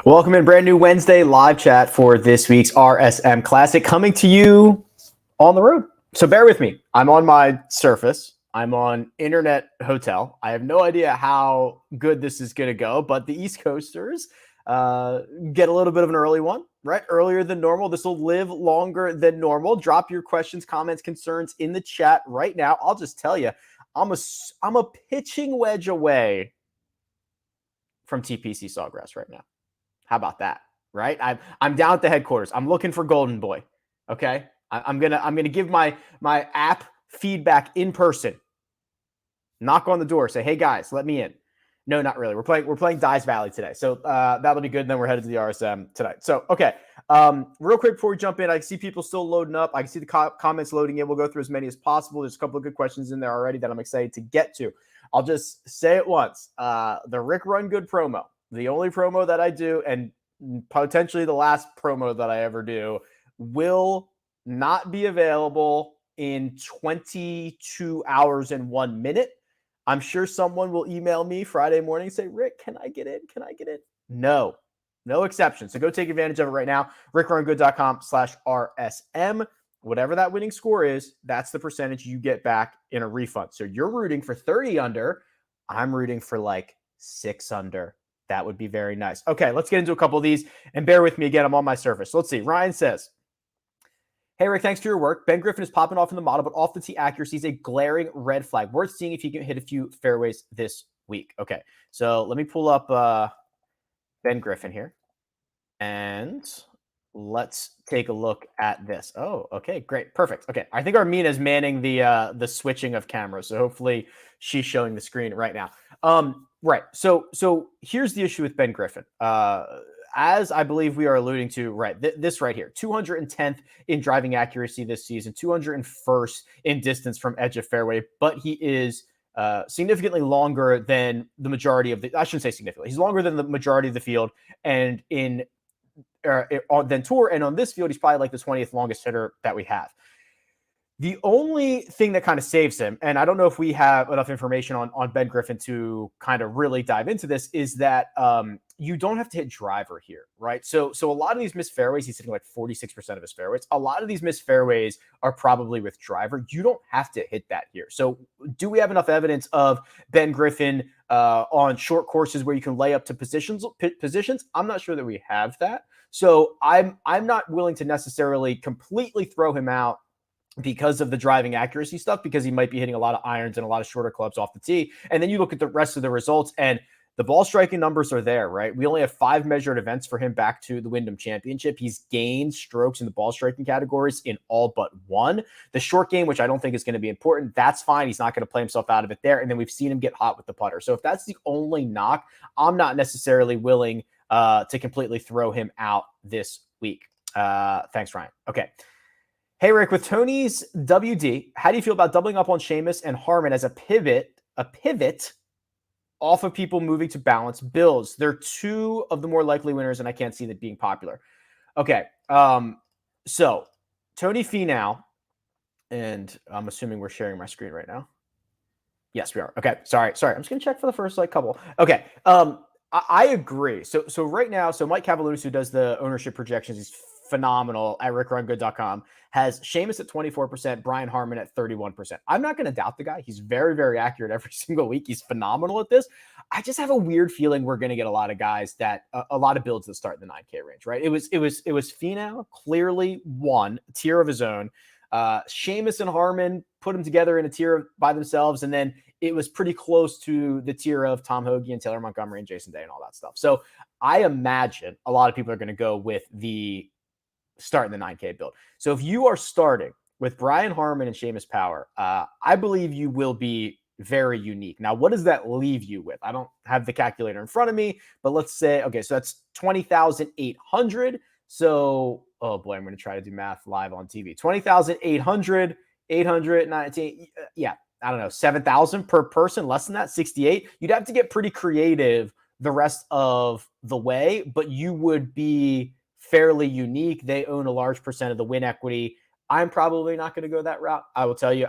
Welcome in, brand new Wednesday live chat for this week's RSM Classic, coming to you on the road. So bear with me. I'm on my Surface. I'm on Internet Hotel. I have no idea how good this is going to go, but the East Coasters get a little bit of an early one, right? Earlier than normal. This will live longer than normal. Drop your questions, comments, concerns in the chat right now. I'll just tell you, I'm a pitching wedge away from TPC Sawgrass right now. How about that, right? I'm down at the headquarters. I'm looking for Golden Boy. Okay, I'm gonna give my app feedback in person. Knock on the door. Say, hey guys, let me in. No, not really. We're playing Dice Valley today, so that'll be good. And then we're headed to the RSM tonight. So okay, real quick before we jump in, I see people still loading up. I can see the comments loading in. We'll go through as many as possible. There's a couple of good questions in there already that I'm excited to get to. I'll just say it once. The Rick Run Good promo. The only promo that I do, and potentially the last promo that I ever do, will not be available in 22 hours and 1 minute. I'm sure someone will email me Friday morning and say, Rick, can I get in? Can I get in? No exception. So go take advantage of it right now. RickRunGood.com/RSM. Whatever that winning score is, that's the percentage you get back in a refund. So you're rooting for 30 under. I'm rooting for like 6 under. That would be very nice. Okay, let's get into a couple of these. And bear with me again. I'm on my Surface. Let's see. Ryan says, hey, Rick, thanks for your work. Ben Griffin is popping off in the model, but off the tee accuracy is a glaring red flag. Worth seeing if he can hit a few fairways this week. Okay, so let me pull up Ben Griffin here. And let's take a look at this. Oh, okay, great. Perfect. Okay, I think Armina is manning the switching of cameras. So hopefully she's showing the screen right now. Right. So here's the issue with Ben Griffin. As I believe we are alluding to, right, this right here, 210th in driving accuracy this season, 201st in distance from edge of fairway, but he is significantly longer than the majority of I shouldn't say significantly. He's longer than the majority of the field, and than tour, and on this field, he's probably like the 20th longest hitter that we have. The only thing that kind of saves him, and I don't know if we have enough information on Ben Griffin to kind of really dive into this, is that you don't have to hit driver here, right? So a lot of these missed fairways, he's hitting like 46% of his fairways. A lot of these missed fairways are probably with driver. You don't have to hit that here. So do we have enough evidence of Ben Griffin on short courses where you can lay up to positions? I'm not sure that we have that. So I'm not willing to necessarily completely throw him out because of the driving accuracy stuff, because he might be hitting a lot of irons and a lot of shorter clubs off the tee. And then you look at the rest of the results, and the ball striking numbers are there, right? We only have 5 measured events for him back to the Wyndham Championship. He's gained strokes in the ball striking categories in all but 1. The short game, which I don't think is going to be important, that's fine. He's not going to play himself out of it there. And then we've seen him get hot with the putter. So if that's the only knock, I'm not necessarily willing to completely throw him out this week. Thanks, Ryan. Okay. Hey, Rick, with Tony's WD, how do you feel about doubling up on Seamus and Harman as a pivot off of people moving to balance builds? They're 2 of the more likely winners, and I can't see that being popular. Okay, so Tony Finau, and I'm assuming we're sharing my screen right now. Yes, we are. Okay, sorry. I'm just going to check for the first couple. Okay, I agree. So right now, Mike Cavalonis, who does the ownership projections, he's phenomenal at RickRunGood.com, has Seamus at 24%, Brian Harman at 31%. I'm not going to doubt the guy. He's very, very accurate every single week. He's phenomenal at this. I just have a weird feeling we're going to get a lot of guys that a lot of builds that start in the 9K range, right? It was Finau, clearly one tier of his own. Seamus and Harman put them together in a tier by themselves, and then it was pretty close to the tier of Tom Hoagie and Taylor Montgomery and Jason Day and all that stuff. So I imagine a lot of people are going to go with the start in the 9K build. So if you are starting with Brian Harman and Seamus Power, I believe you will be very unique. Now, what does that leave you with? I don't have the calculator in front of me, but let's say, okay, so that's 20,800. So, oh boy, I'm going to try to do math live on TV. 20,800, 819, yeah, I don't know, 7,000 per person, less than that, 68. You'd have to get pretty creative the rest of the way, but you would be fairly unique. They own a large percent of the win equity. I'm probably not going to go that route. I will tell you,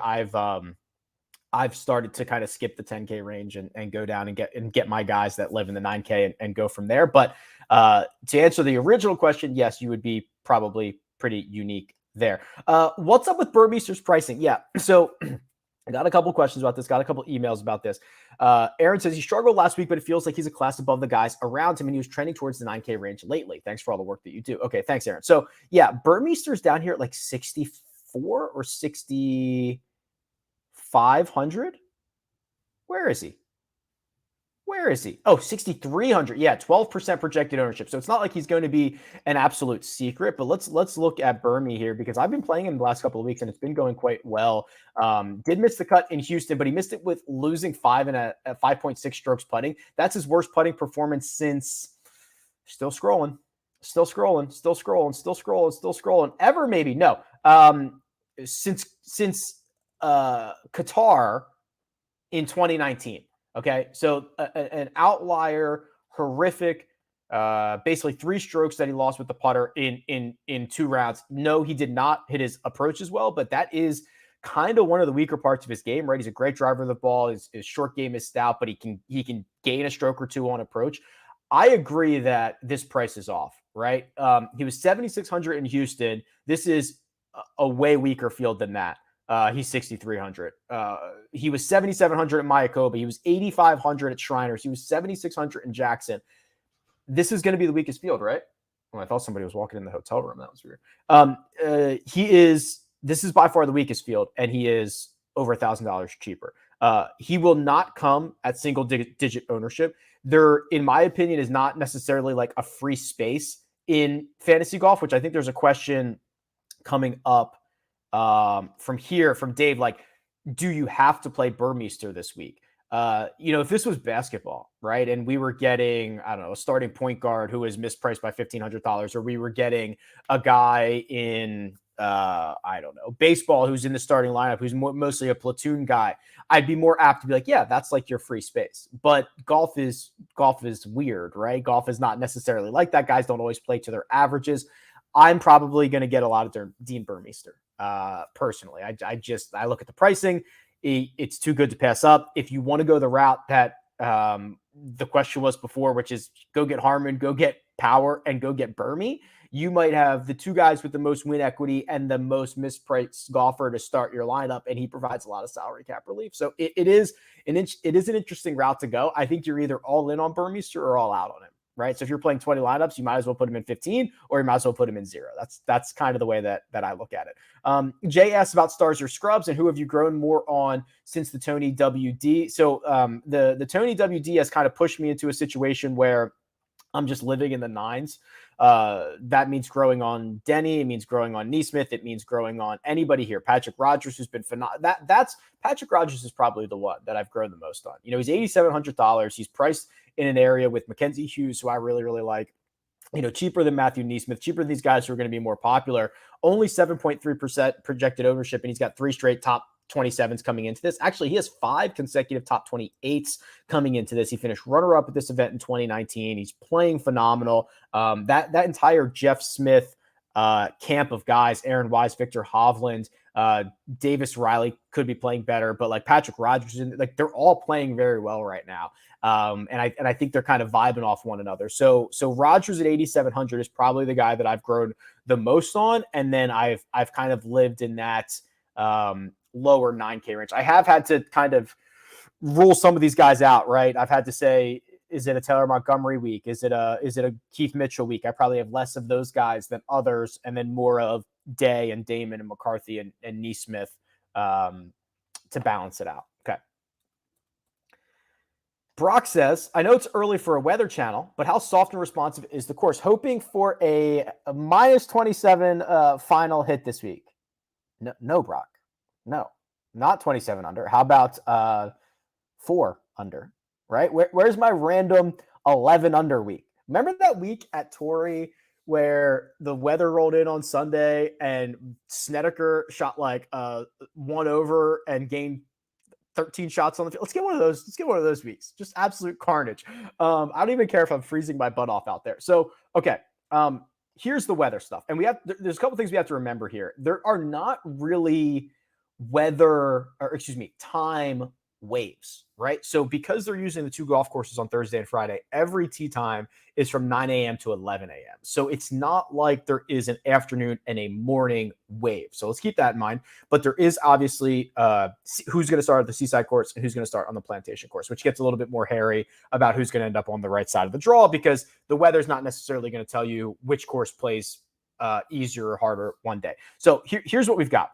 I've started to kind of skip the 10K range and go down and get my guys that live in the 9K and go from there. But to answer the original question, yes, you would be probably pretty unique there. What's up with Burmester's pricing? Yeah, so I got a couple questions about this, got a couple emails about this. Aaron says he struggled last week, but it feels like he's a class above the guys around him, and he was trending towards the 9K range lately. Thanks for all the work that you do. Okay, thanks, Aaron. So yeah, Burmester's down here at like 64 or 6,500. Where is he? Where is he? Oh, 6,300. Yeah, 12% projected ownership. So it's not like he's going to be an absolute secret, but let's look at Burmy here, because I've been playing him the last couple of weeks and it's been going quite well. Did miss the cut in Houston, but he missed it with losing 5.6 strokes putting. That's his worst putting performance since still scrolling ever, maybe. No. Since Qatar in 2019. Okay, so an outlier, horrific, basically 3 strokes that he lost with the putter in 2 rounds. No, he did not hit his approach as well, but that is kind of one of the weaker parts of his game, right? He's a great driver of the ball. His short game is stout, but he can gain a stroke or two on approach. I agree that this price is off, right? He was 7,600 in Houston. This is a way weaker field than that. He's 6,300. He was 7,700 at Mayakoba. He was 8,500 at Shriners. He was 7,600 in Jackson. This is going to be the weakest field, right? Well, I thought somebody was walking in the hotel room. That was weird. This is by far the weakest field, and he is over $1,000 cheaper. He will not come at single digit ownership. There, in my opinion, is not necessarily like a free space in fantasy golf, which I think there's a question coming up from Dave, like, do you have to play Burmester this week? If this was basketball, right, and we were getting, I don't know, a starting point guard who was mispriced by $1,500, or we were getting a guy in, I don't know, baseball who's in the starting lineup, who's mostly a platoon guy, I'd be more apt to be like, yeah, that's like your free space. But golf is weird, right? Golf is not necessarily like that. Guys don't always play to their averages. I'm probably going to get a lot of Dean Burmester. Personally, I look at the pricing. It's too good to pass up. If you want to go the route that the question was before, which is go get Harmon, go get Power, and go get Burmy, you might have the 2 guys with the most win equity and the most mispriced golfer to start your lineup, and he provides a lot of salary cap relief. So it is an interesting route to go. I think you're either all in on Burmester or all out on him. Right. So if you're playing 20 lineups, you might as well put him in 15, or you might as well put him in 0. That's kind of the way that I look at it. Jay asks about stars or scrubs and who have you grown more on since the Tony WD. So the Tony WD has kind of pushed me into a situation where I'm just living in the 9s. That means growing on Denny. It means growing on Neesmith. It means growing on anybody here. Patrick Rogers, who's been phenomenal. That's Patrick Rogers is probably the one that I've grown the most on. He's $8,700. He's priced in an area with Mackenzie Hughes, who I really, really like. Cheaper than Matthew Neesmith, cheaper than these guys who are going to be more popular. Only 7.3% projected ownership, and he's got 3 straight top 27s coming into this. Actually, he has 5 consecutive top 28s coming into this. He finished runner-up at this event in 2019. He's playing phenomenal. That entire Jeff Smith camp of guys, Aaron Wise, Victor Hovland, Davis Riley could be playing better, but like Patrick Rogers, they're all playing very well right now. And I think they're kind of vibing off one another. So Rogers at 8,700 is probably the guy that I've grown the most on. And then I've kind of lived in that lower 9K range. I have had to kind of rule some of these guys out, right? I've had to say, is it a Taylor Montgomery week? Is it a Keith Mitchell week? I probably have less of those guys than others, and then more of Day and Damon and McCarthy and Neesmith to balance it out. Okay. Brock says, I know it's early for a weather channel, but how soft and responsive is the course? Hoping for a minus 27 final hit this week. No, Brock. No, not 27 under. How about 4 under? Right? Where's my random 11 under week? Remember that week at Torrey where the weather rolled in on Sunday and Snedeker shot like 1 over and gained 13 shots on the field? Let's get one of those. Let's get one of those weeks. Just absolute carnage. I don't even care if I'm freezing my butt off out there. So, okay. Here's the weather stuff. And there's a couple things we have to remember here. There are not really time waves, right? So because they're using the 2 golf courses on Thursday and Friday, every tee time is from 9 a.m. to 11 a.m. So it's not like there is an afternoon and a morning wave. So let's keep that in mind. But there is obviously who's going to start at the Seaside course and who's going to start on the Plantation course, which gets a little bit more hairy about who's going to end up on the right side of the draw, because the weather's not necessarily going to tell you which course plays easier or harder one day. So here's what we've got.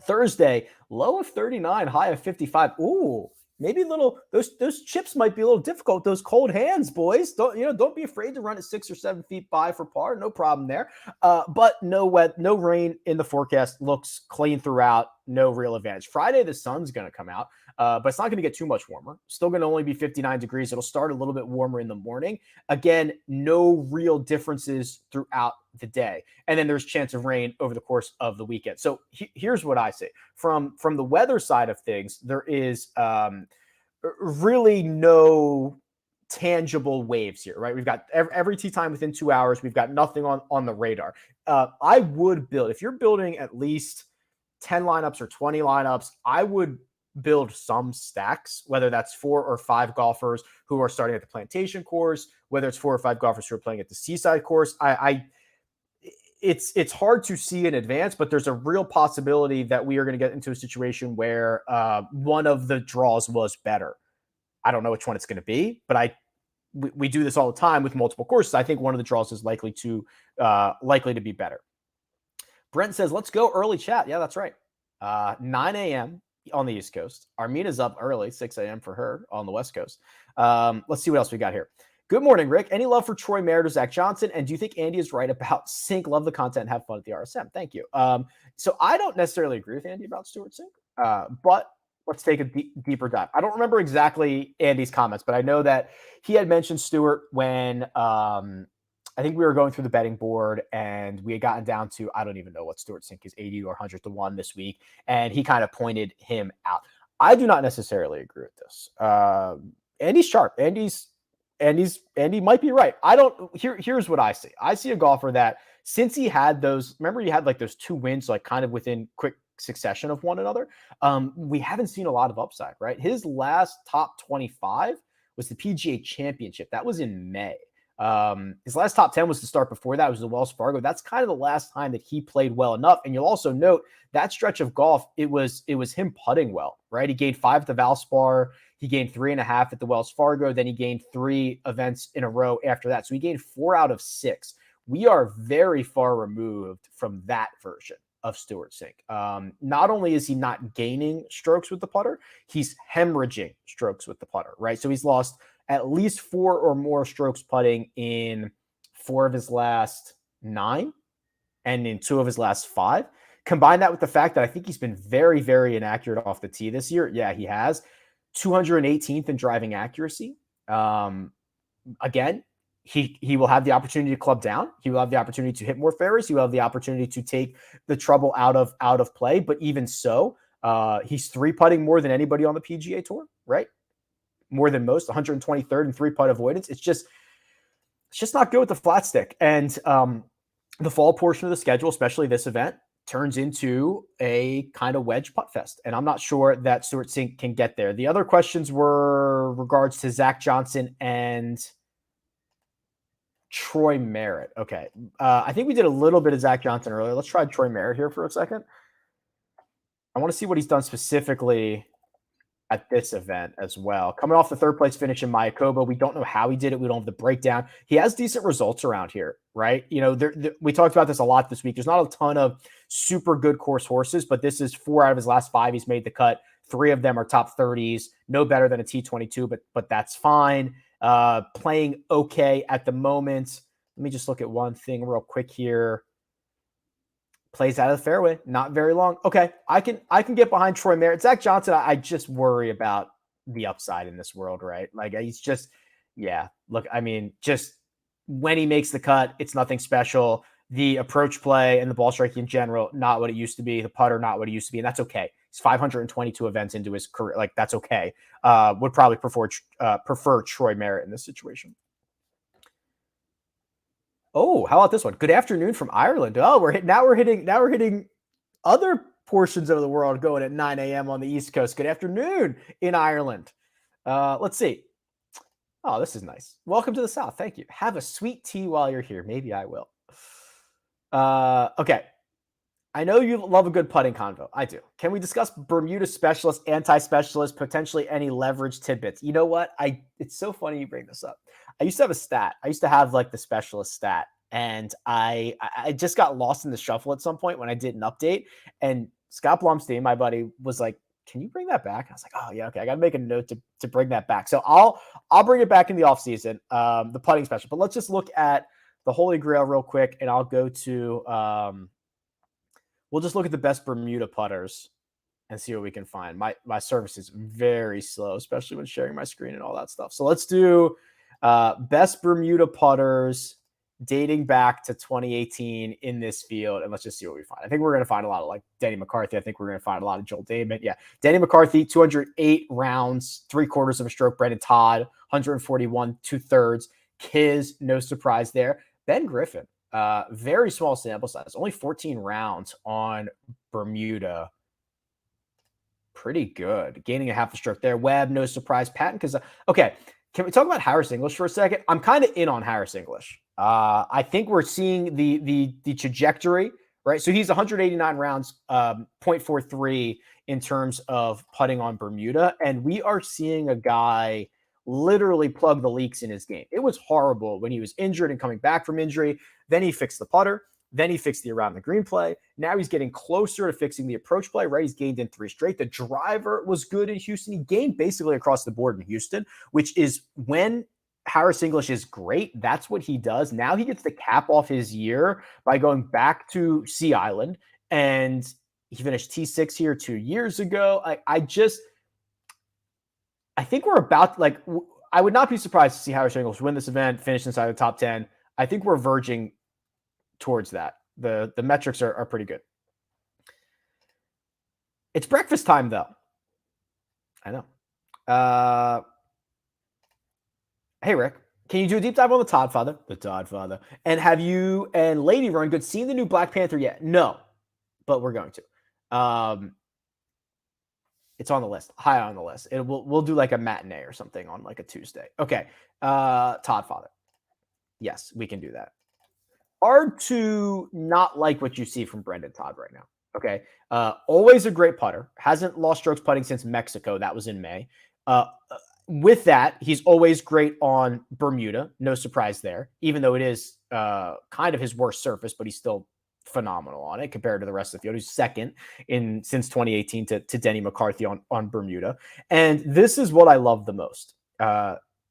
Thursday, low of 39, high of 55. Ooh, maybe those chips might be a little difficult. Those cold hands, boys. Don't be afraid to run at 6 or 7 feet by for par. No problem there. But no rain in the forecast. Looks clean throughout. No real advantage. Friday, the sun's going to come out, but it's not going to get too much warmer. Still going to only be 59 degrees. It'll start a little bit warmer in the morning. Again, no real differences throughout the day. And then there's chance of rain over the course of the weekend. So here's what I say. From the weather side of things, there is really no tangible waves here, right? We've got every tee time within 2 hours. We've got nothing on the radar. I would build, if you're building at least 10 lineups or 20 lineups, I would build some stacks, whether that's 4 or 5 golfers who are starting at the Plantation course, whether it's 4 or 5 golfers who are playing at the Seaside course. It's hard to see in advance, but there's a real possibility that we are going to get into a situation where one of the draws was better. I don't know which one it's going to be, but we do this all the time with multiple courses. I think one of the draws is likely to be better. Brent says, let's go early chat. Yeah, that's right. 9 a.m. on the East Coast. Armina's up early, 6 a.m. for her on the West Coast. Let's see what else we got here. Good morning, Rick. Any love for Troy Merritt or Zach Johnson? And do you think Andy is right about Sink? Love the content and have fun at the RSM. Thank you. So I don't necessarily agree with Andy about Stuart Sink, but let's take a deeper dive. I don't remember exactly Andy's comments, but I know that he had mentioned Stuart when I think we were going through the betting board and we had gotten down to, I don't even know what Stuart Sink is, 80 or 100 to 1 this week. And he kind of pointed him out. I do not necessarily agree with this. Andy's sharp. Andy might be right. Here's what I see. I see a golfer that since he had remember he had like those 2 wins, like kind of within quick succession of one another. We haven't seen a lot of upside, right? His last top 25 was the PGA Championship. That was in May. His last top 10 was the start before that. It was the Wells Fargo. That's kind of the last time that he played well enough. And you'll also note that stretch of golf, it was him putting well, right? He gained 5 at the Valspar. He gained 3.5 at the Wells Fargo. Then he gained 3 events in a row after that. So he gained 4 out of 6. We are very far removed from that version of Stuart Sink. Not only is he not gaining strokes with the putter, he's hemorrhaging strokes with the putter, right? So he's lost at least 4 or more strokes putting in 4 of his last 9 and in 2 of his last 5. Combine that with the fact that I think he's been very, very inaccurate off the tee this year. Yeah, he has. 218th in driving accuracy. Again, he will have the opportunity to club down. He will have the opportunity to hit more fairways. He will have the opportunity to take the trouble out of play. But even so, he's 3-putting more than anybody on the PGA Tour, right? More than most, 123rd in 3-putt avoidance. It's just not good with the flat stick. And the fall portion of the schedule, especially this event, turns into a kind of wedge putt fest. And I'm not sure that Stuart Sink can get there. The other questions were regards to Zach Johnson and Troy Merritt. Okay. I think we did a little bit of Zach Johnson earlier. Let's try Troy Merritt here for a second. I want to see what he's done specifically at this event as well. Coming off the 3rd place finish in Mayakoba, we don't know how he did it. We don't have the breakdown. He has decent results around here, right? You know, we talked about this a lot this week. There's not a ton of super good course horses, but this is 4 out of his last 5. He's made the cut. 3 of them are top 30s, no better than a T22, but that's fine. Playing okay at the moment. Let me just look at one thing real quick here. Plays out of the fairway, not very long. Okay, I can get behind Troy Merritt. Zach Johnson, I just worry about the upside in this world, right? Like he's just, yeah. Look, I mean, just when he makes the cut, it's nothing special. The approach play and the ball striking in general, not what it used to be. The putter, not what it used to be, and that's okay. He's 522 events into his career, like that's okay. Would probably prefer Troy Merritt in this situation. Oh, how about this one? Good afternoon from Ireland. Oh, we're hitting other portions of the world going at 9 a.m. on the East Coast. Good afternoon in Ireland. Let's see. Oh, this is nice. Welcome to the South. Thank you. Have a sweet tea while you're here. Maybe I will. Okay. I know you love a good putting convo. I do. Can we discuss Bermuda specialist, anti-specialist, potentially any leverage tidbits? You know what? It's so funny you bring this up. I used to have a stat. I used to have like the specialist stat, and I just got lost in the shuffle at some point when I did an update. And Scott Blumstein, my buddy, was like, "Can you bring that back?" And I was like, "Oh yeah, okay. I got to make a note to bring that back." So I'll bring it back in the offseason, the putting special. But let's just look at the Holy Grail real quick, and I'll go to. We'll just look at the best Bermuda putters and see what we can find. My service is very slow, especially when sharing my screen and all that stuff. So let's do best Bermuda putters dating back to 2018 in this field, and let's just see what we find. I think we're going to find a lot of like Denny McCarthy. I think we're going to find a lot of Joel Dahmen. Yeah, Denny McCarthy, 208 rounds, 3/4 of a stroke. Brendan Todd, 141, 2/3. Kiz, no surprise there. Ben Griffin. Very small sample size, only 14 rounds on Bermuda. Pretty good. Gaining a half a stroke there. Webb, no surprise. Patton, because okay, can we talk about Harris English for a second? I'm kind of in on Harris English. I think we're seeing the trajectory, right? So he's 189 rounds, 0.43 in terms of putting on Bermuda, and we are seeing a guy literally plug the leaks in his game. It was horrible when he was injured and coming back from injury. Then he fixed the putter. Then he fixed the around the green play. Now he's getting closer to fixing the approach play, right? He's gained in 3 straight. The driver was good in Houston. He gained basically across the board in Houston, which is when Harris English is great. That's what he does. Now he gets to cap off his year by going back to Sea Island, and he finished T6 here 2 years ago. I think we're about like, I would not be surprised to see Harris English win this event, finish inside the top 10. I think we're verging towards that. The metrics are pretty good. It's breakfast time though. I know. Hey Rick, can you do a deep dive on the Todd Father? The Todd Father. And have you and Lady Run Good seen the new Black Panther yet? No, but we're going to. It's on the list, high on the list. We'll do like a matinee or something on like a Tuesday. Okay. Todd Father. Yes, we can do that. Hard to not like what you see from Brendan Todd right now. Okay. Always a great putter. Hasn't lost strokes putting since Mexico. That was in May. With that, he's always great on Bermuda. No surprise there, even though it is kind of his worst surface, but he's still phenomenal on it compared to the rest of the field. He's second since 2018 to Denny McCarthy on Bermuda. And this is what I love the most.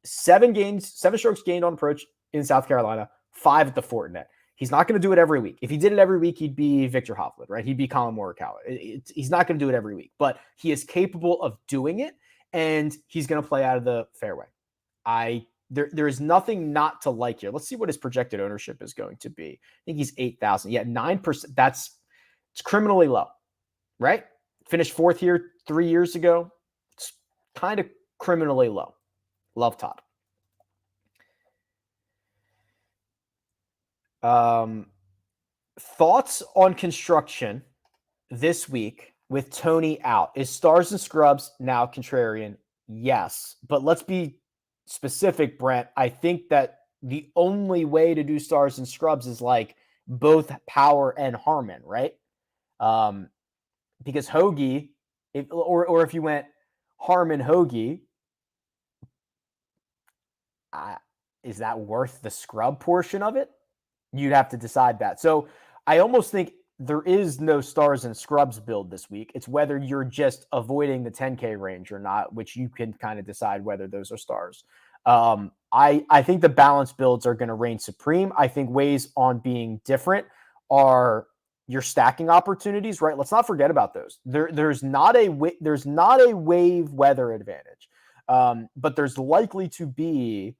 7 strokes gained on approach in South Carolina, 5 at the Fortinet. He's not going to do it every week. If he did it every week, he'd be Victor Hovland, right? He'd be Colin Morikawa. He's not going to do it every week, but he is capable of doing it, and he's going to play out of the fairway. There is nothing not to like here. Let's see what his projected ownership is going to be. I think he's 8,000. Yeah, 9%. It's criminally low, right? Finished 4th here 3 years ago. It's kind of criminally low. Love Todd. Thoughts on construction this week with Tony out? Is Stars and Scrubs now contrarian? Yes, but let's be specific, Brent. I think that the only way to do Stars and Scrubs is like both Power and Harmon, right? Because Hoagie, or if you went Harmon Hoagie, is that worth the scrub portion of it? You'd have to decide that. So I almost think there is no Stars and Scrubs build this week. It's whether you're just avoiding the 10K range or not, which you can kind of decide whether those are stars. I think the balance builds are going to reign supreme. I think ways on being different are your stacking opportunities, right? Let's not forget about those. There's not a wave weather advantage, but there's likely to be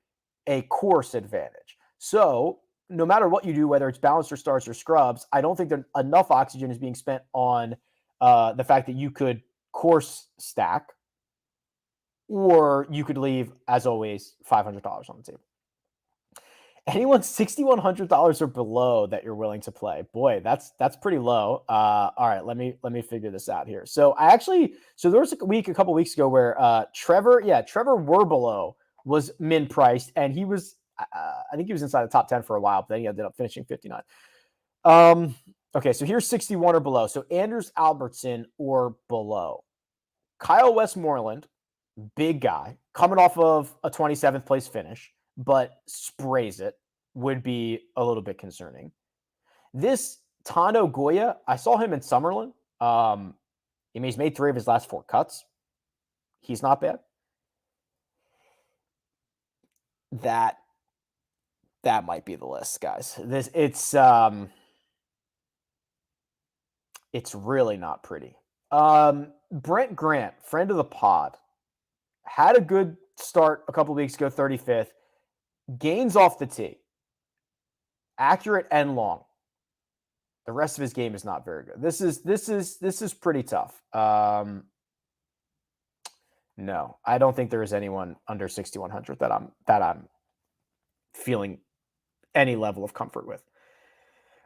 a course advantage. So no matter what you do, whether it's balanced or stars or scrubs, I don't think that enough oxygen is being spent on the fact that you could course stack, or you could leave, as always, $500 on the table. Anyone $6,100 or below that you're willing to play? Boy, that's pretty low. All right, let me figure this out here. So there was a couple weeks ago where Trevor Werbelow was min priced, and he was I think he was inside the top 10 for a while, but then he ended up finishing 59. Okay, so here's 61 or below. So Anders Albertson or below. Kyle Westmoreland, big guy, coming off of a 27th place finish, but sprays it, would be a little bit concerning. This Tano Goya, I saw him in Summerlin. He's made 3 of his last 4 cuts. He's not bad. That might be the list, guys. It's really not pretty. Brent Grant, friend of the pod, had a good start a couple weeks ago, 35th. Gains off the tee. Accurate and long. The rest of his game is not very good. This is pretty tough. No, I don't think there is anyone under 6,100 that I'm feeling any level of comfort with.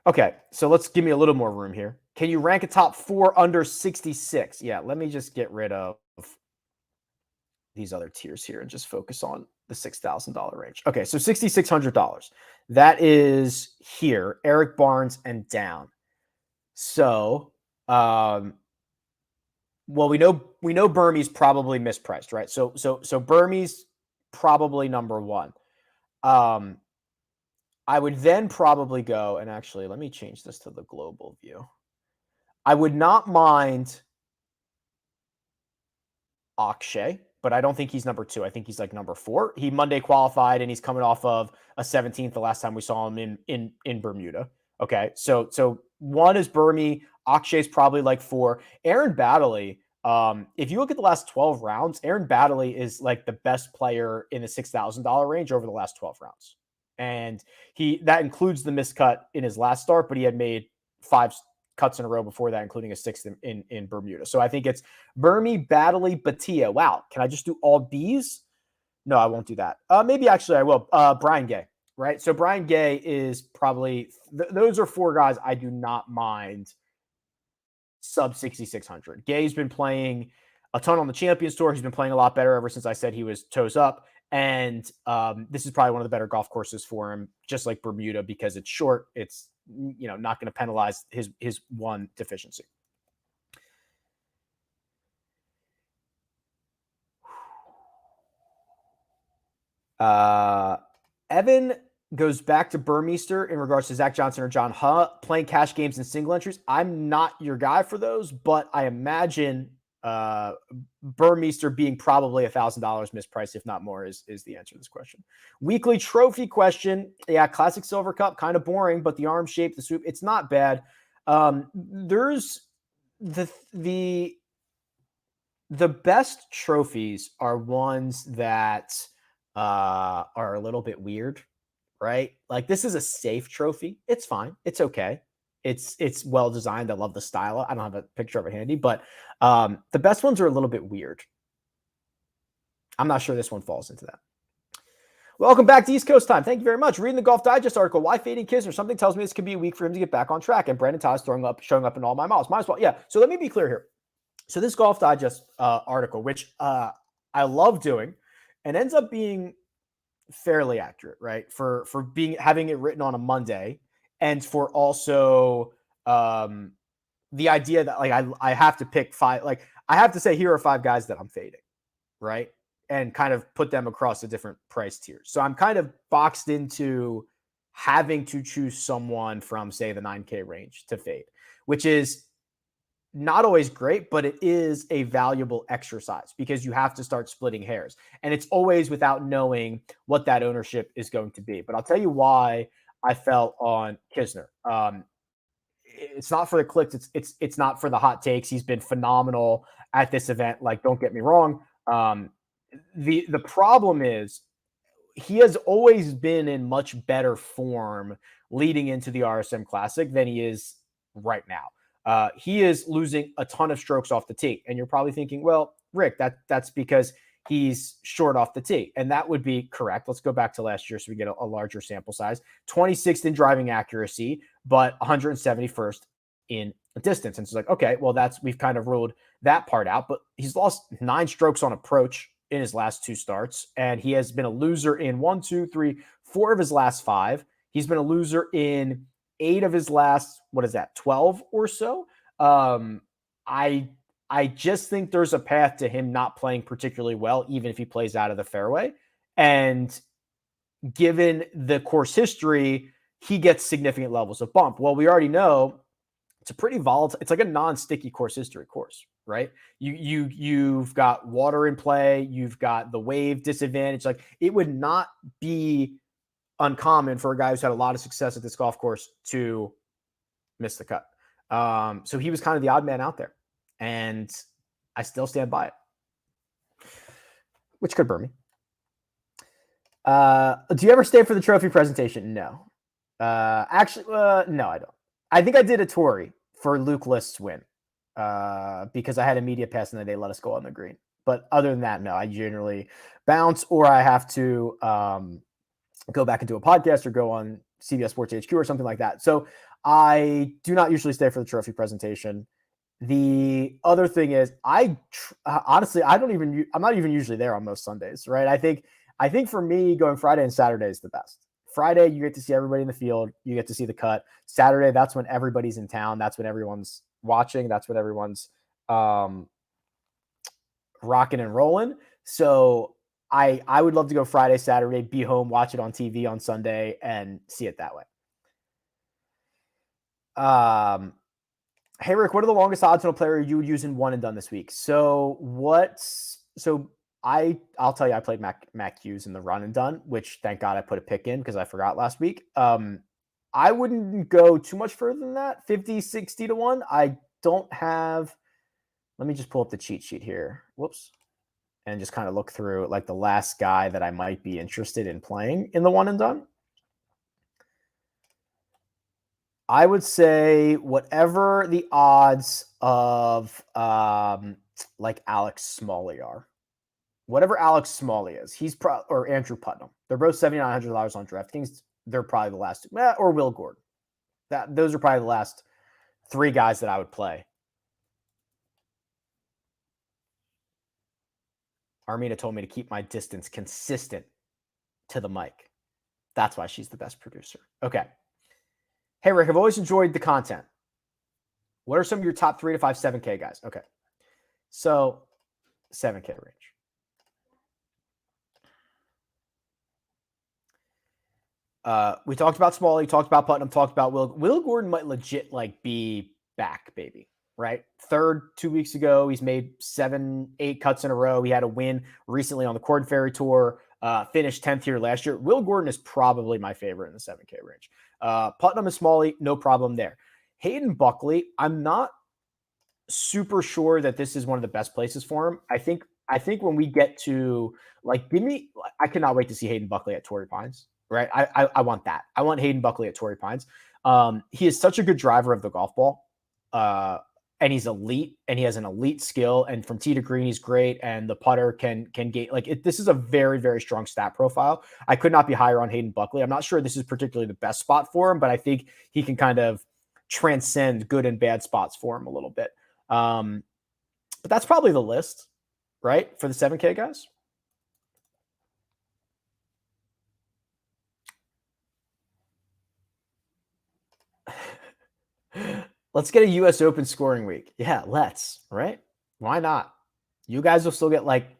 Okay, so let's give me a little more room here. Can you rank a top 4 under 66? Yeah, let me just get rid of these other tiers here and just focus on the $6,000 range. Okay, so $6,600. That is here, Eric Barnes and down. So, well, we know Burmese probably mispriced, right? So Burmese probably number 1. I would then probably go, and actually, let me change this to the global view. I would not mind Akshay, but I don't think he's number 2. I think he's like number 4. He Monday qualified, and he's coming off of a 17th the last time we saw him in Bermuda. Okay, so 1 is Burmese. Akshay's probably like 4. Aaron Baddeley, if you look at the last 12 rounds, Aaron Baddeley is like the best player in the $6,000 range over the last 12 rounds. And that includes the miscut in his last start, but he had made 5 cuts in a row before that, including a 6th in Bermuda. So I think it's Burmese, Baddeley, Batia. Wow. Can I just do all Bs? No, I won't do that. Maybe actually I will. Brian Gay, right? So Brian Gay is probably, those are 4 guys I do not mind sub 6,600. Gay's been playing a ton on the Champions Tour. He's been playing a lot better ever since I said he was toes up. And this is probably one of the better golf courses for him, just like Bermuda, because it's short. It's, not going to penalize his one deficiency. Evan goes back to Burmeister in regards to Zach Johnson or John Huh playing cash games and single entries. I'm not your guy for those, but I imagine Burmeister being probably $1,000 mispriced, if not more, is the answer to this question. Weekly trophy question. Yeah, Classic Silver Cup, kind of boring, but the arm shape, the swoop, it's not bad. There's the best trophies are ones that are a little bit weird, right? Like this is a safe trophy. It's fine. It's okay. It's well designed. I love the style. I don't have a picture of it handy, but the best ones are a little bit weird. I'm not sure this one falls into that. Welcome back to East Coast time. Thank you very much. Reading the Golf Digest article, why fading Kisner? Something tells me this could be a week for him to get back on track. And Brandon Todd's showing up in all my miles. Might as well. Yeah. So let me be clear here. So this Golf Digest article, which I love doing, and ends up being fairly accurate, right? For having it written on a Monday. And for also the idea that like I have to pick 5, like I have to say here are 5 guys that I'm fading, right? And kind of put them across the different price tiers. So I'm kind of boxed into having to choose someone from, say, the 9K range to fade, which is not always great, but it is a valuable exercise because you have to start splitting hairs. And it's always without knowing what that ownership is going to be. But I'll tell you why I fell on Kisner. It's not for the clicks. It's not for the hot takes. He's been phenomenal at this event. Like, don't get me wrong. The problem is he has always been in much better form leading into the RSM Classic than he is right now. He is losing a ton of strokes off the tee. And you're probably thinking, well, Rick, that's because he's short off the tee. And that would be correct. Let's go back to last year so we get a larger sample size. 26th in driving accuracy, but 171st in distance. And so it's like, okay, well, we've kind of ruled that part out, but he's lost 9 strokes on approach in his last 2 starts. And he has been a loser in 1, 2, 3, 4 of his last 5. He's been a loser in 8 of his last, 12 or so. I just think there's a path to him not playing particularly well, even if he plays out of the fairway. And given the course history, he gets significant levels of bump. Well, we already know it's a pretty volatile, it's like a non-sticky course history course, right? You've got water in play, you've got the wave disadvantage. Like, it would not be uncommon for a guy who's had a lot of success at this golf course to miss the cut. So he was kind of the odd man out there. And I still stand by it, which could burn me. Do you ever stay for the trophy presentation? No. Actually, no, I don't. I think I did a Tory for Luke List's win because I had a media pass and they let us go on the green. But other than that, no, I generally bounce, or I have to go back into a podcast or go on CBS Sports HQ or something like that. So I do not usually stay for the trophy presentation. The other thing is, honestly, I'm not even usually there on most Sundays, right? I think for me, going Friday and Saturday is the best. Friday, you get to see everybody in the field. You get to see the cut. Saturday, that's when everybody's in town. That's when everyone's watching. That's when everyone's rocking and rolling. So I would love to go Friday, Saturday, be home, watch it on TV on Sunday, and see it that way. Hey, Rick, what are the longest odds on a player you would use in one and done this week? So I'll tell you, I played Mac Hughes in the run and done, which thank God I put a pick in because I forgot last week. I wouldn't go too much further than that. 50, 60 to 1. I don't have, let me just pull up the cheat sheet here. Whoops. And just kind of look through like the last guy that I might be interested in playing in the one and done. I would say whatever the odds of like Alex Smalley are. Whatever Alex Smalley is, or Andrew Putnam. They're both $7,900 on DraftKings. They're probably the last 2. Or Will Gordon. Those are probably the last 3 guys that I would play. Armina told me to keep my distance consistent to the mic. That's why she's the best producer. Okay. Hey, Rick, I've always enjoyed the content. What are some of your top 3 to 5 7K guys? Okay. So 7K range. We talked about Smalley, talked about Putnam, talked about Will. Will Gordon might legit like be back, baby, right? 3rd 2 weeks ago. He's made 7, 8 cuts in a row. He had a win recently on the Corn Ferry Tour, finished 10th here last year. Will Gordon is probably my favorite in the 7K range. Putnam and Smalley, no problem there. Hayden Buckley, I'm not super sure that this is one of the best places for him. I think when we get to like, I cannot wait to see Hayden Buckley at Torrey Pines. Right. I want that. I want Hayden Buckley at Torrey Pines. He is such a good driver of the golf ball. And he's elite, and he has an elite skill. And from tee to green, he's great. And the putter can gate this is a very, very strong stat profile. I could not be higher on Hayden Buckley. I'm not sure this is particularly the best spot for him, but I think he can kind of transcend good and bad spots for him a little bit. But that's probably the list, right? For the 7K guys. Let's get a US Open scoring week. Yeah, let's, right? Why not? You guys will still get like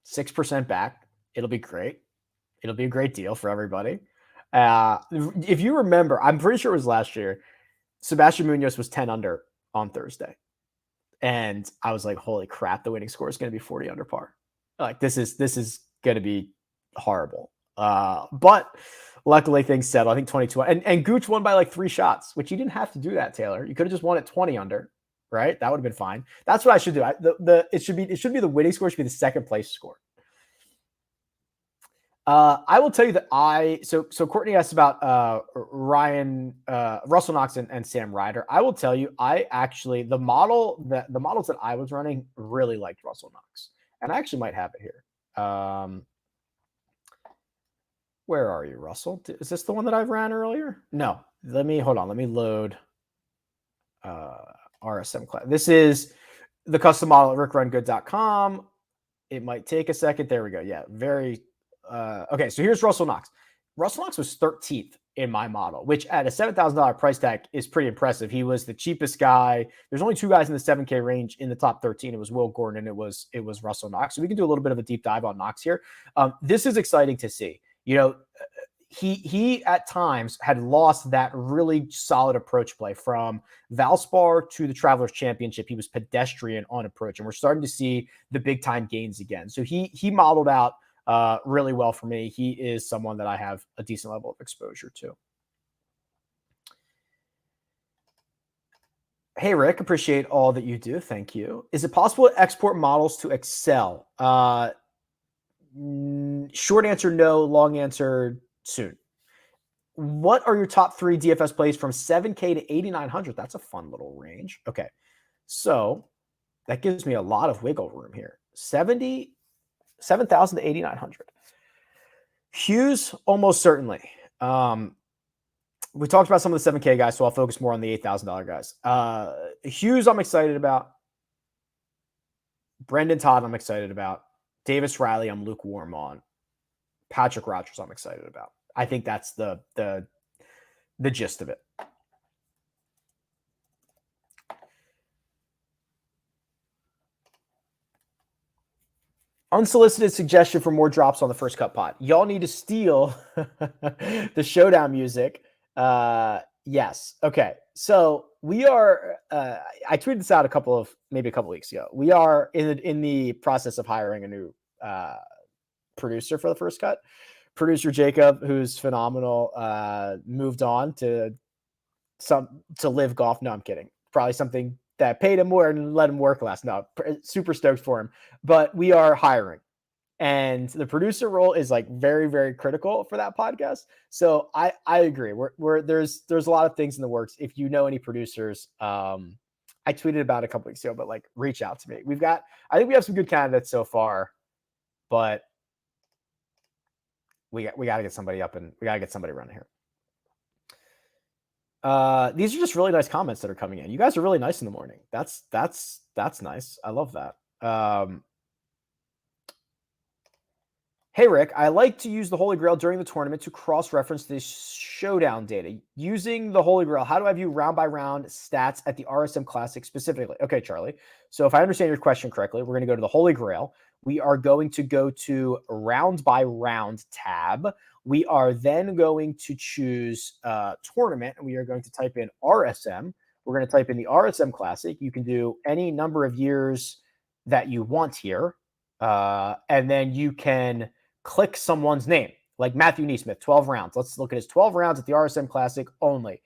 6% back. It'll be great. It'll be a great deal for everybody. If you remember, I'm pretty sure it was last year, Sebastian Munoz was 10 under on Thursday. And I was like, holy crap, the winning score is going to be 40 under par. Like, this is going to be horrible. But luckily things settled. I think 22. And Gooch won by like 3 shots, which you didn't have to do that, Taylor. You could have just won at 20 under, right? That would have been fine. That's what I should do. It should be the winning score should be the second place score. I will tell you that so Courtney asked about Russell Knox and Sam Ryder. I will tell you, I actually the models that I was running really liked Russell Knox. and I actually might have it here. Where are you, Russell? Is this the one that I ran earlier? No. Hold on. Let me load RSM Classic. This is the custom model at RickRunGood.com. It might take a second. There we go. Yeah, very. Okay, so here's Russell Knox. Russell Knox was 13th in my model, which at a $7,000 price tag is pretty impressive. He was the cheapest guy. There's only two guys in the 7K range in the top 13. It was Will Gordon and it was Russell Knox. So we can do a little bit of a deep dive on Knox here. This is exciting to see. You know, he at times had lost that really solid approach play from Valspar to the Travelers Championship. He was pedestrian on approach, and we're starting to see the big time gains again. So he modeled out really well for me. He is someone that I have a decent level of exposure to. Hey, Rick, appreciate all that you do. Thank you. Is it possible to export models to Excel? Short answer, no. Long answer, soon. What are your top 3 DFS plays from 7K to 8,900? That's a fun little range. Okay. So that gives me a lot of wiggle room here. 7,000 to 8,900. Hughes, almost certainly. We talked about some of the 7K guys, so I'll focus more on the $8,000 guys. Hughes, I'm excited about. Brendan Todd, I'm excited about. Davis Riley, I'm lukewarm on. Patrick Rogers, I'm excited about. I think that's the gist of it. Unsolicited suggestion for more drops on the First Cut pod. Y'all need to steal the showdown music. Yes. Okay. So we are, I tweeted this out maybe a couple weeks ago. We are in the process of hiring a new producer for the First Cut. Producer Jacob, who's phenomenal, moved on to live golf. No, I'm kidding. Probably something that paid him more and let him work less. No, super stoked for him. But we are hiring. And the producer role is like very, very critical for that podcast. So I agree. There's a lot of things in the works. If you know any producers, I tweeted about it a couple weeks ago, but like reach out to me. I think we have some good candidates so far, but we got to get somebody up and we got to get somebody running here. These are just really nice comments that are coming in. You guys are really nice in the morning. That's nice. I love that. Hey, Rick, I like to use the Holy Grail during the tournament to cross-reference the showdown data. Using the Holy Grail, how do I view round-by-round stats at the RSM Classic specifically? Okay, Charlie. So if I understand your question correctly, we're going to go to the Holy Grail. We are going to go to round-by-round tab. We are then going to choose tournament, and we are going to type in RSM. We're going to type in the RSM Classic. You can do any number of years that you want here, and then you can click someone's name, like Matthew Neesmith, 12 rounds. Let's look at his 12 rounds at the RSM Classic only.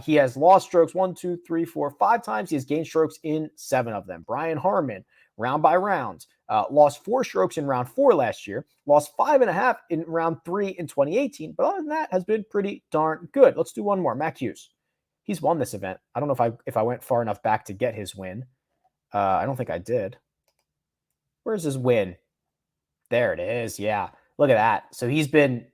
He has lost strokes 1, 2, 3, 4, 5 times. He has gained strokes in 7 of them. Brian Harmon, round by round, lost 4 strokes in round 4 last year, lost 5.5 in round 3 in 2018. But other than that, has been pretty darn good. Let's do one more. Mac Hughes. He's won this event. I don't know if I went far enough back to get his win. I don't think I did. Where's his win? There it is. Yeah. Look at that. So he's been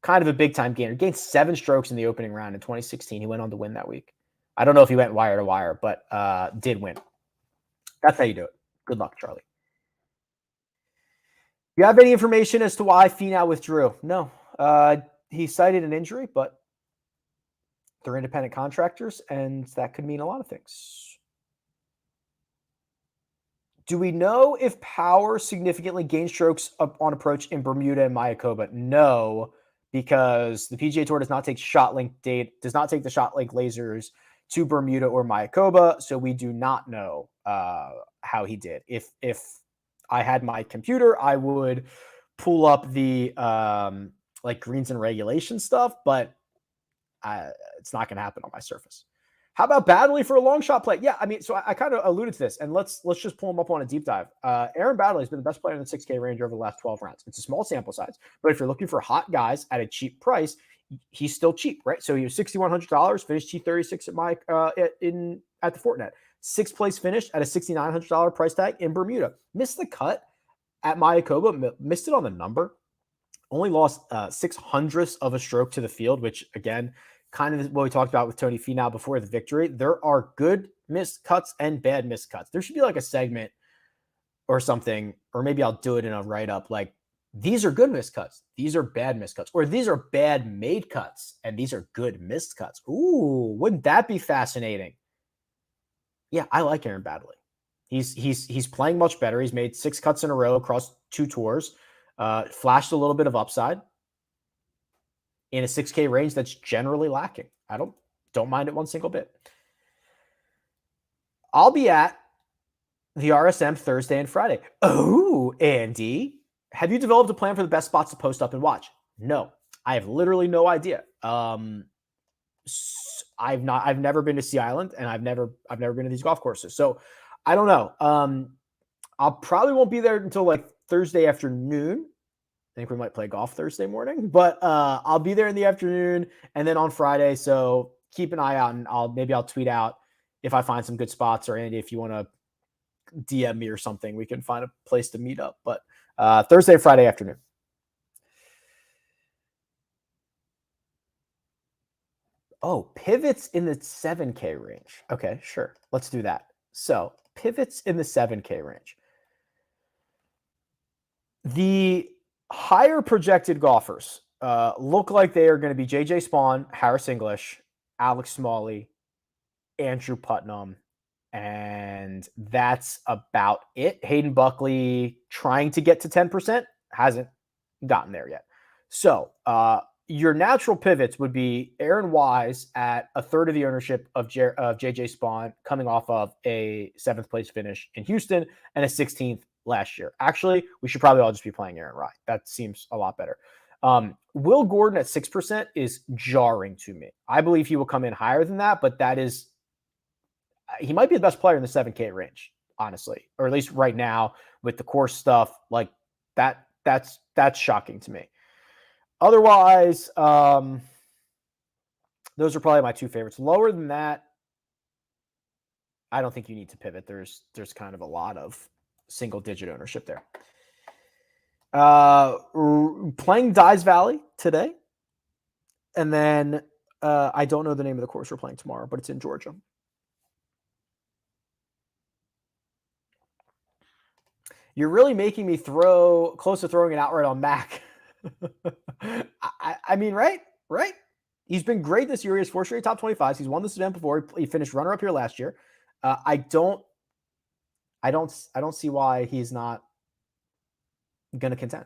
kind of a big time gainer. Gained 7 strokes in the opening round in 2016. He went on to win that week. I don't know if he went wire to wire, but did win. That's how you do it. Good luck, Charlie. You have any information as to why Finau withdrew? No. He cited an injury, but they're independent contractors, and that could mean a lot of things. Do we know if Power significantly gained strokes up on approach in Bermuda and Mayakoba? No, because the PGA Tour does not take the ShotLink lasers to Bermuda or Mayakoba, so we do not know how he did. If I had my computer, I would pull up the greens and regulation stuff, but it's not going to happen on my Surface. How about Baddeley for a long shot play? Yeah, I mean, so I kind of alluded to this, and let's just pull him up on a deep dive. Aaron Baddeley has been the best player in the 6K range over the last 12 rounds. It's a small sample size, but if you're looking for hot guys at a cheap price, he's still cheap, right? So he was $6,100, finished T36 at the Fortinet. 6th place finished at a $6,900 price tag in Bermuda. Missed the cut at Mayakoba, missed it on the number. Only lost 6/100ths of a stroke to the field, which, again, kind of what we talked about with Tony Finau before the victory. There are good missed cuts and bad missed cuts. There should be like a segment or something, or maybe I'll do it in a write-up, like, these are good missed cuts, these are bad missed cuts, or these are bad made cuts, and these are good missed cuts. Ooh, wouldn't that be fascinating? Yeah, I like Aaron Baddeley. He's playing much better. He's made 6 cuts in a row across 2 tours. Flashed a little bit of upside in a 6K range that's generally lacking. I don't mind it one single bit. I'll be at the RSM Thursday and Friday. Oh, Andy, have you developed a plan for the best spots to post up and watch? No, I have literally no idea. I've never been to Sea Island, and I've never been to these golf courses, so I don't know. I'll probably won't be there until like Thursday afternoon. I think we might play golf Thursday morning, but I'll be there in the afternoon and then on Friday. So keep an eye out, and maybe I'll tweet out if I find some good spots, or Andy, if you want to DM me or something, we can find a place to meet up. But Thursday, Friday afternoon. Oh, pivots in the 7K range. Okay, sure. Let's do that. So pivots in the 7K range. The higher projected golfers look like they are going to be JJ Spawn, Harris English, Alex Smalley, Andrew Putnam, and that's about it. Hayden Buckley trying to get to 10%, hasn't gotten there yet. So your natural pivots would be Aaron Wise at a third of the ownership of JJ Spawn, coming off of a 7th place finish in Houston and a 16th last year. Actually, we should probably all just be playing Aaron Rye. That seems a lot better. Will Gordon at 6% is jarring to me. I believe he will come in higher than that, but he might be the best player in the 7K range, honestly, or at least right now with the course stuff like that. That's shocking to me. Otherwise, those are probably my 2 favorites. Lower than that, I don't think you need to pivot. There's kind of a lot of single-digit ownership there. Playing Dyes Valley today, and then I don't know the name of the course we're playing tomorrow, but it's in Georgia. You're really making me close to throwing it outright on Mac. I mean, right? He's been great this year. He has 4 straight top 25s. He's won this event before. He finished runner-up here last year. I don't see why he's not going to contend.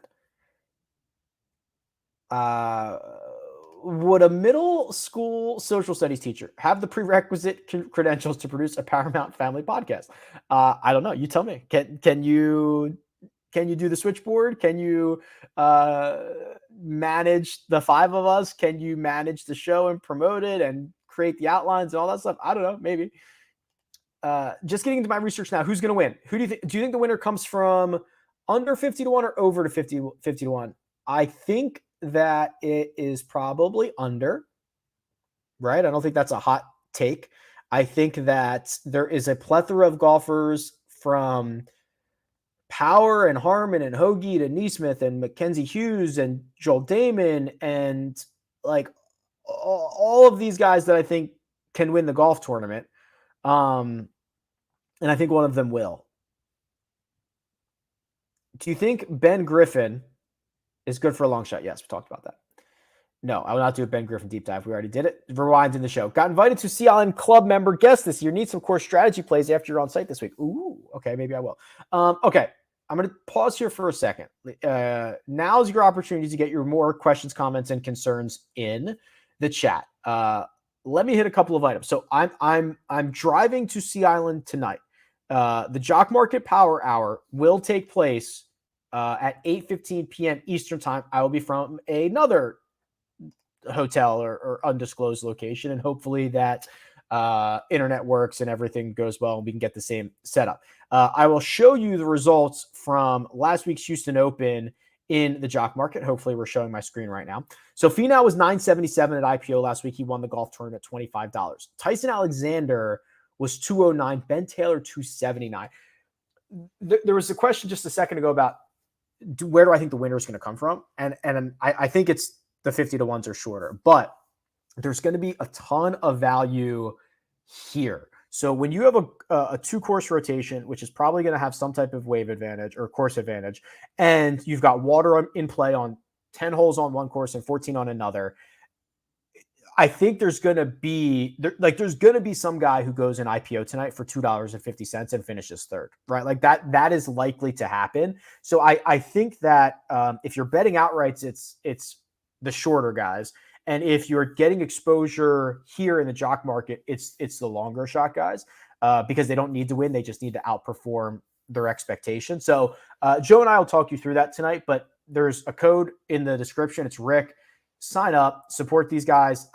Would a middle school social studies teacher have the prerequisite credentials to produce a Paramount Family podcast? I don't know. You tell me. Can you do the switchboard? Can you manage the 5 of us? Can you manage the show and promote it and create the outlines and all that stuff? I don't know. Maybe. Just getting into my research now. Who's going to win? Who do you think the winner comes from under 50-1 or over to 50-1? I think that it is probably under, right? I don't think that's a hot take. I think that there is a plethora of golfers from Power and Harmon and Hoagie to Neesmith and Mackenzie Hughes and Joel Damon and like all of these guys that I think can win the golf tournament. And I think one of them will. Do you think Ben Griffin is good for a long shot? Yes, we talked about that. No, I will not do a Ben Griffin deep dive. We already did it. Rewind in the show. Got invited to Sea Island Club member guest this year. Need some core strategy plays after you're on site this week. Ooh, okay, maybe I will. Okay, I'm going to pause here for a second. Now's your opportunity to get your more questions, comments, and concerns in the chat. Let me hit a couple of items. So I'm driving to Sea Island tonight. The Jock Market Power Hour will take place at 8:15 p.m. Eastern Time. I will be from another hotel or undisclosed location, and hopefully that internet works and everything goes well and we can get the same setup. I will show you the results from last week's Houston Open in the Jock Market. Hopefully we're showing my screen right now. So Finau was $977 at IPO last week. He won the golf tournament at $25. Tyson Alexander was $209. Ben Taylor $279. There was a question just a second ago about where do I think the winner is going to come from? And I think it's the 50 to 1s or shorter, but there's going to be a ton of value here. So when you have a 2-course rotation, which is probably going to have some type of wave advantage or course advantage, and you've got water in play on 10 holes on one course and 14 on another, I think there's going to be some guy who goes in IPO tonight for $2.50 and finishes third, right? Like that is likely to happen. So I think that if you're betting outrights, it's the shorter guys. And if you're getting exposure here in the jock market, it's the longer shot guys because they don't need to win. They just need to outperform their expectation. So Joe and I will talk you through that tonight, but there's a code in the description. It's Rick. Sign up, support these guys.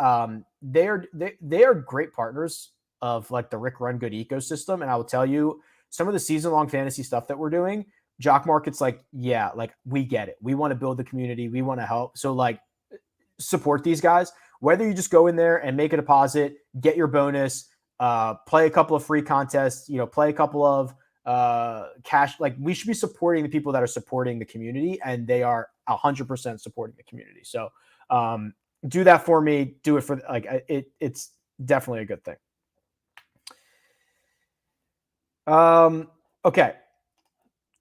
They are great partners of like the RickRunGood ecosystem. And I will tell you, some of the season-long fantasy stuff that we're doing, jock market's like, yeah, like we get it. We want to build the community. We want to help. So like support these guys, whether you just go in there and make a deposit, get your bonus, play a couple of free contests, play a couple of cash. Like we should be supporting the people that are supporting the community, and they are 100% supporting the community. So do that for me. Do it for it's definitely a good thing. Okay.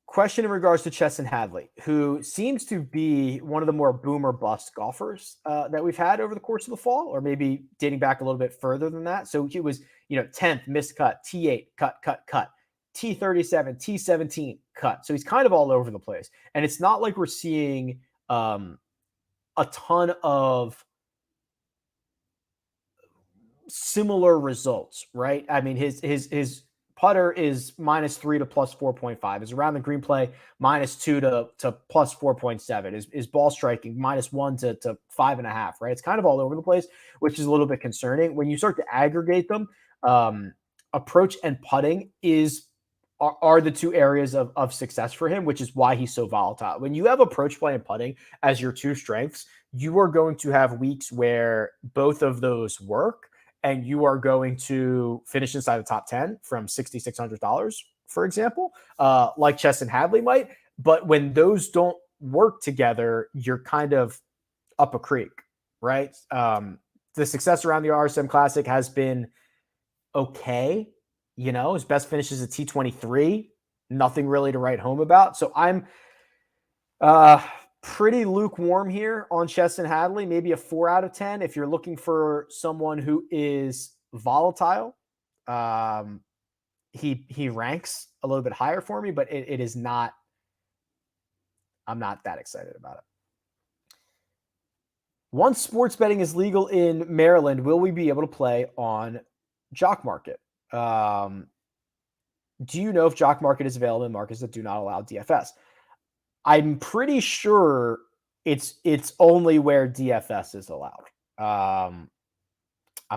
Question in regards to Chesson Hadley, who seems to be one of the more boomer bust golfers that we've had over the course of the fall, or maybe dating back a little bit further than that. So he was, 10th, missed cut, T8, cut, T37, T17, cut. So he's kind of all over the place. And it's not like we're seeing a ton of similar results, right? I mean, his putter is -3 to +4.5. Is around the green play -2 to +4.7. Is ball striking -1 to 5.5, right? It's kind of all over the place, which is a little bit concerning. When you start to aggregate them, approach and putting are the two areas of success for him, which is why he's so volatile. When you have approach play and putting as your two strengths, you are going to have weeks where both of those work, and you are going to finish inside the top 10 from $6,600, for example, like Chesson Hadley might. But when those don't work together, you're kind of up a creek, right? The success around the RSM Classic has been okay. His best finish is a T23. Nothing really to write home about. So I'm pretty lukewarm here on Chesson Hadley, maybe a 4 out of 10. If you're looking for someone who is volatile, he ranks a little bit higher for me, but it is not, I'm not that excited about it. Once sports betting is legal in Maryland, will we be able to play on Jock Market? Do you know if Jock Market is available in markets that do not allow DFS? I'm pretty sure it's only where DFS is allowed. I'm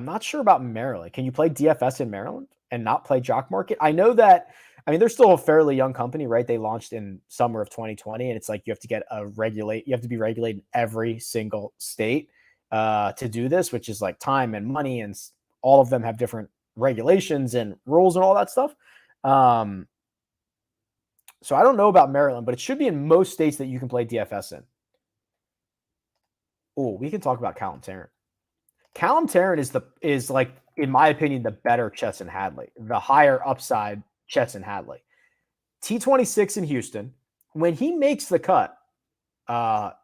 not sure about Maryland. Can you play DFS in Maryland and not play Jock Market? I know that. I mean, they're still a fairly young company, right? They launched in summer of 2020, and it's like you have to you have to be regulated in every single state to do this, which is like time and money, and all of them have different regulations and rules and all that stuff. So I don't know about Maryland, but it should be in most states that you can play DFS in. Oh, we can talk about Callum Tarrant. Callum Tarrant is like, in my opinion, the better Chesson Hadley, the higher upside Chesson Hadley. T26 in Houston. When he makes the cut,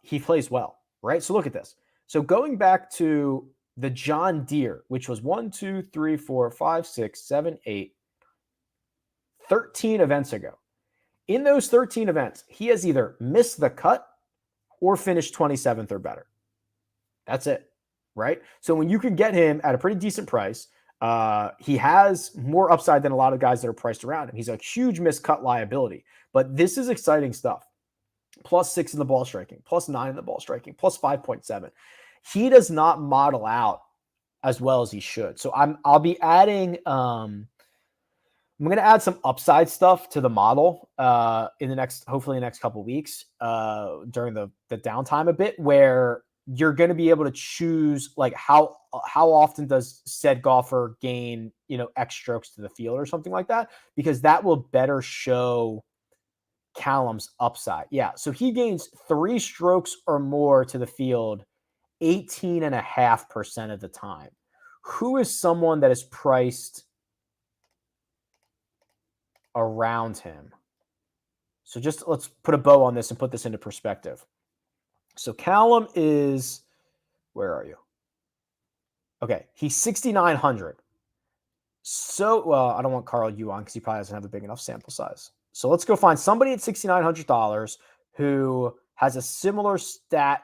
he plays well, right? So look at this. So going back to the John Deere, which was 1, 2, 3, 4, 5, 6, 7, 8, 13 events ago. In those 13 events, he has either missed the cut or finished 27th or better. That's it, right? So when you can get him at a pretty decent price, he has more upside than a lot of guys that are priced around him. He's a huge miscut liability, but this is exciting stuff. +6 in the ball striking, +9 in the ball striking, +5.7. He does not model out as well as he should. So I'll be adding, I'm going to add some upside stuff to the model hopefully the next couple of weeks during the downtime a bit, where you're going to be able to choose like how often does said golfer gain, X strokes to the field or something like that, because that will better show Callum's upside. Yeah, so he gains 3 strokes or more to the field 18.5% of the time. Who is someone that is priced around him? So just let's put a bow on this and put this into perspective. So Callum is, where are you? Okay, he's 6,900. So, well, I don't want Carl Yu on because he probably doesn't have a big enough sample size. So let's go find somebody at $6,900 who has a similar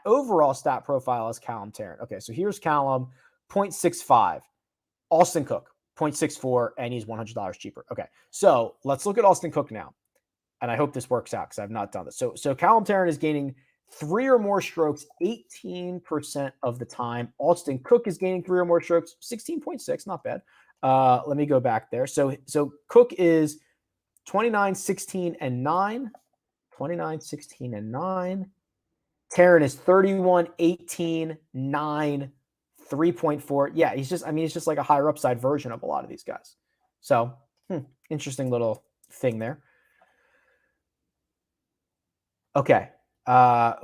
overall stat profile as Callum Tarrant. Okay, so here's Callum, 0.65. Austin Cook, 0.64, and he's $100 cheaper. Okay, so let's look at Austin Cook now. And I hope this works out because I've not done this. So Callum Tarrant is gaining 3 or more strokes 18% of the time. Austin Cook is gaining 3 or more strokes, 16.6, not bad. Let me go back there. So Cook is 29, 16, and 9. 29, 16, and 9. Tarrant is 31, 18, 9, 3.4. Yeah, he's just like a higher upside version of a lot of these guys. So, interesting little thing there. Okay.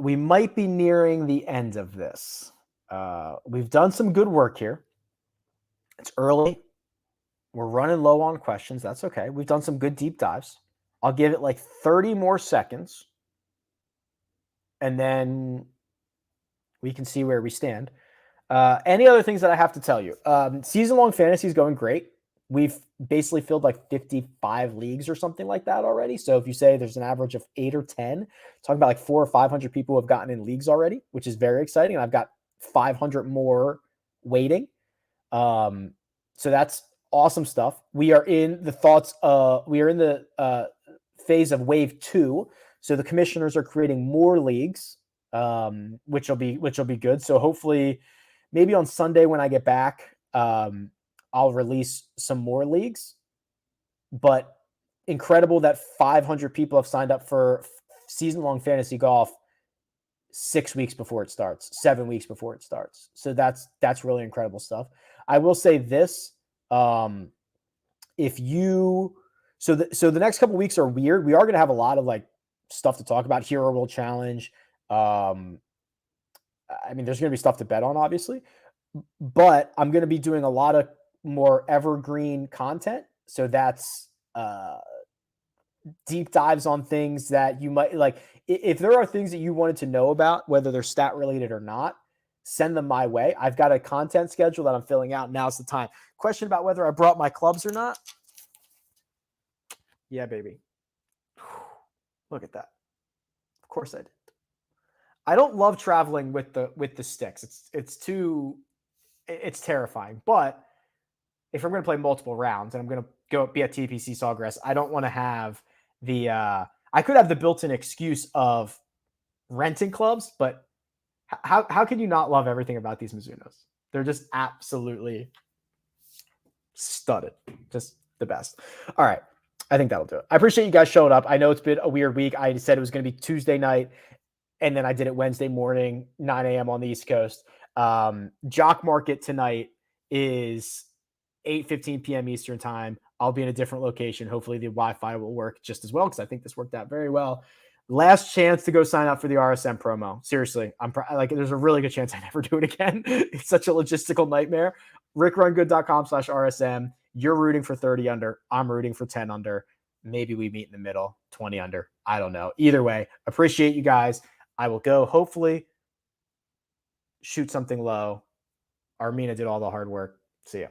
We might be nearing the end of this. We've done some good work here. It's early. We're running low on questions. That's okay. We've done some good deep dives. I'll give it like 30 more seconds. And then we can see where we stand. Any other things that I have to tell you? Season-long fantasy is going great. We've basically filled like 55 leagues or something like that already. So if you say there's an average of 8 or 10, talking about like 400 or 500 people who have gotten in leagues already, which is very exciting. And I've got 500 more waiting. So that's awesome stuff. We are in the phase of wave 2. So the commissioners are creating more leagues, which will be good. So hopefully maybe on Sunday when I get back, I'll release some more leagues. But incredible that 500 people have signed up for season-long fantasy golf 6 weeks before it starts, 7 weeks before it starts. So that's really incredible stuff. I will say this: so the next couple weeks are weird. We are going to have a lot of like stuff to talk about. Hero World Challenge. There's going to be stuff to bet on, obviously, but I'm going to be doing a lot of more evergreen content. So that's deep dives on things that you might like. If there are things that you wanted to know about, whether they're stat related or not, send them my way. I've got a content schedule that I'm filling out. Now's the time. Question about whether I brought my clubs or not. Yeah, baby. Look at that. Of course I did. I don't love traveling with the sticks. It's terrifying. But if I'm going to play multiple rounds and I'm going to go be at TPC Sawgrass, I don't want to have I could have the built-in excuse of renting clubs, but how can you not love everything about these Mizunos? They're just absolutely studded. Just the best. All right. I think that'll do it. I appreciate you guys showing up. I know it's been a weird week. I said it was going to be Tuesday night, and then I did it Wednesday morning, 9 a.m. on the East Coast. Jock market tonight is 8:15 p.m. Eastern time. I'll be in a different location. Hopefully the Wi-Fi will work just as well because I think this worked out very well. Last chance to go sign up for the RSM promo. Seriously, there's a really good chance I never do it again. It's such a logistical nightmare. RickRunGood.com/RSM. You're rooting for 30 under. I'm rooting for 10 under. Maybe we meet in the middle, 20 under. I don't know. Either way, appreciate you guys. I will go hopefully shoot something low. Armina did all the hard work. See ya.